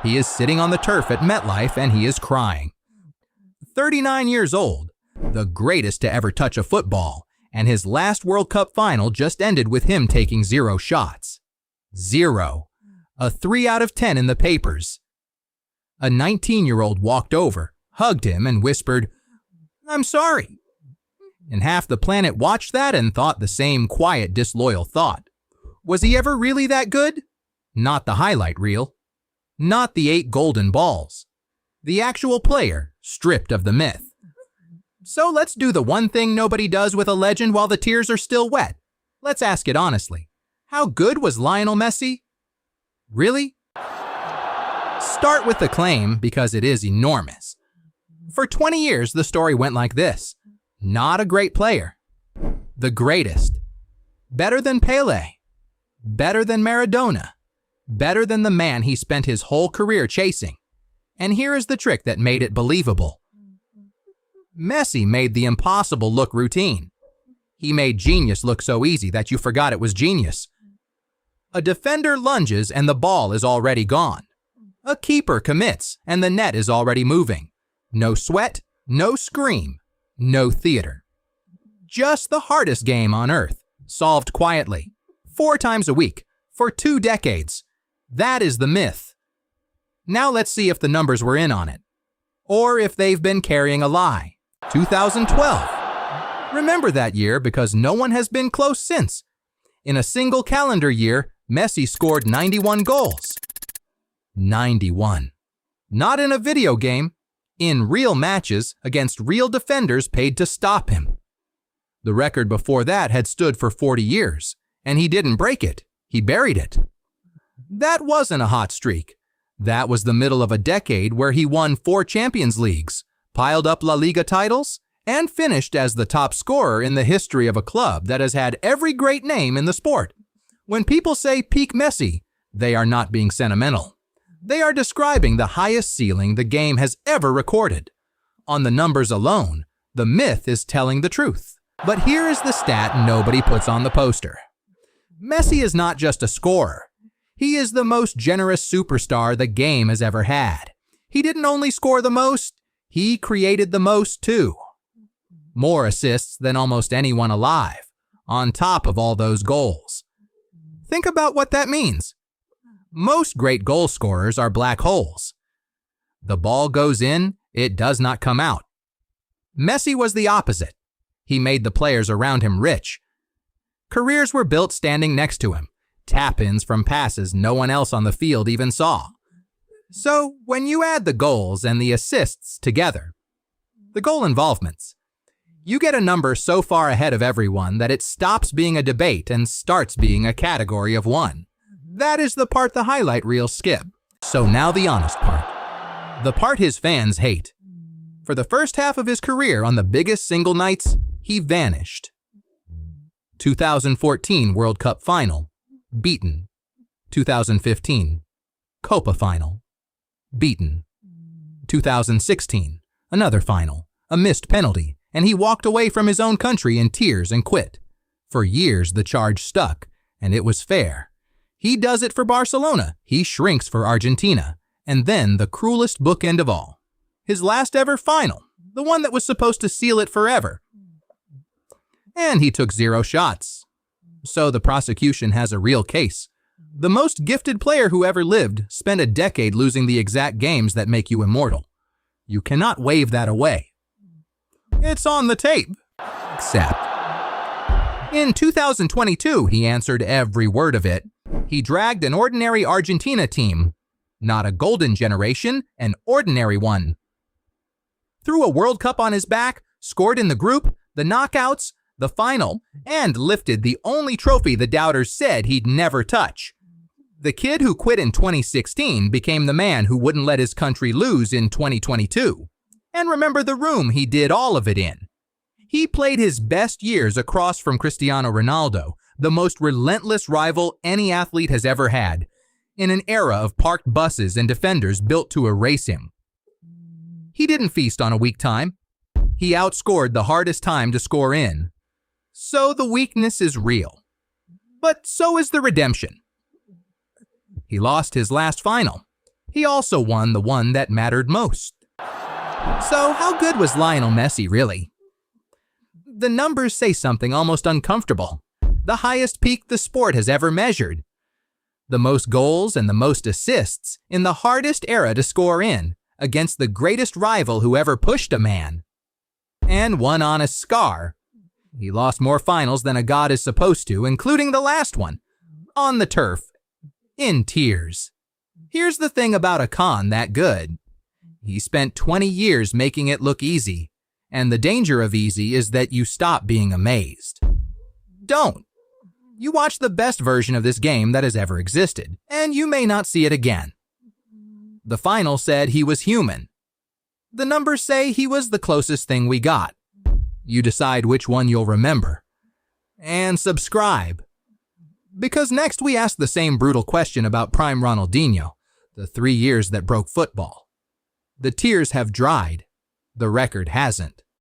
He is sitting on the turf at MetLife and he is crying. 39 years old, the greatest to ever touch a football, and his last World Cup final just ended with him taking 0 shots. 0. A 3 out of 10 in the papers. A 19-year-old walked over, hugged him, and whispered, "I'm sorry." And half the planet watched that and thought the same quiet, disloyal thought. Was he ever really that good? Not the highlight reel. Not the 8 golden balls. The actual player, stripped of the myth. So let's do the one thing nobody does with a legend while the tears are still wet. Let's ask it honestly. How good was Lionel Messi? Really? Start with the claim because it is enormous. For 20 years, the story went like this. Not a great player. The greatest. Better than Pele. Better than Maradona. Better than the man he spent his whole career chasing. And here is the trick that made it believable. Messi made the impossible look routine. He made genius look so easy that you forgot it was genius. A defender lunges and the ball is already gone. A keeper commits and the net is already moving. No sweat, no scream, no theater. Just the hardest game on earth, solved quietly, 4 times a week, for 2 decades. That is the myth. Now let's see if the numbers were in on it. Or if they've been carrying a lie. 2012. Remember that year because no one has been close since. In a single calendar year, Messi scored 91 goals. 91. Not in a video game, in real matches against real defenders paid to stop him. The record before that had stood for 40 years, and he didn't break it, he buried it. That wasn't a hot streak. That was the middle of a decade where he won 4 Champions Leagues, piled up La Liga titles, and finished as the top scorer in the history of a club that has had every great name in the sport. When people say peak Messi, they are not being sentimental. They are describing the highest ceiling the game has ever recorded. On the numbers alone, the myth is telling the truth. But here is the stat nobody puts on the poster. Messi is not just a scorer. He is the most generous superstar the game has ever had. He didn't only score the most, he created the most too. More assists than almost anyone alive, on top of all those goals. Think about what that means. Most great goal scorers are black holes. The ball goes in, it does not come out. Messi was the opposite. He made the players around him rich. Careers were built standing next to him, tap-ins from passes no one else on the field even saw. So when you add the goals and the assists together, the goal involvements, you get a number so far ahead of everyone that it stops being a debate and starts being a category of one. That is the part the highlight reels skip. So now the honest part. The part his fans hate. For the first half of his career on the biggest single nights, he vanished. 2014 World Cup Final, beaten. 2015 Copa Final, beaten. 2016, another final, a missed penalty, and he walked away from his own country in tears and quit. For years the charge stuck, and it was fair. He does it for Barcelona, he shrinks for Argentina, and then the cruelest bookend of all. His last ever final, the one that was supposed to seal it forever. And he took 0 shots. So the prosecution has a real case. The most gifted player who ever lived spent a decade losing the exact games that make you immortal. You cannot wave that away. It's on the tape. Except, in 2022, he answered every word of it. He dragged an ordinary Argentina team. Not a golden generation, an ordinary one. Threw a World Cup on his back, scored in the group, the knockouts, the final, and lifted the only trophy the doubters said he'd never touch. The kid who quit in 2016 became the man who wouldn't let his country lose in 2022. And remember the room he did all of it in. He played his best years across from Cristiano Ronaldo, the most relentless rival any athlete has ever had, in an era of parked buses and defenders built to erase him. He didn't feast on a weak time. He outscored the hardest time to score in. So the weakness is real. But so is the redemption. He lost his last final. he also won the one that mattered most. So how good was Lionel Messi really? The numbers say something almost uncomfortable. The highest peak the sport has ever measured. The most goals and the most assists in the hardest era to score in, against the greatest rival who ever pushed a man. And one honest scar. He lost more finals than a god is supposed to, including the last one. On the turf. In tears. Here's the thing about a con that good. He spent 20 years making it look easy, and the danger of easy is that you stop being amazed. Don't. You watch the best version of this game that has ever existed, and you may not see it again. The final said he was human. The numbers say he was the closest thing we got. You decide which one you'll remember. And subscribe. Because next we ask the same brutal question about Prime Ronaldinho, the 3 years that broke football. The tears have dried. The record hasn't.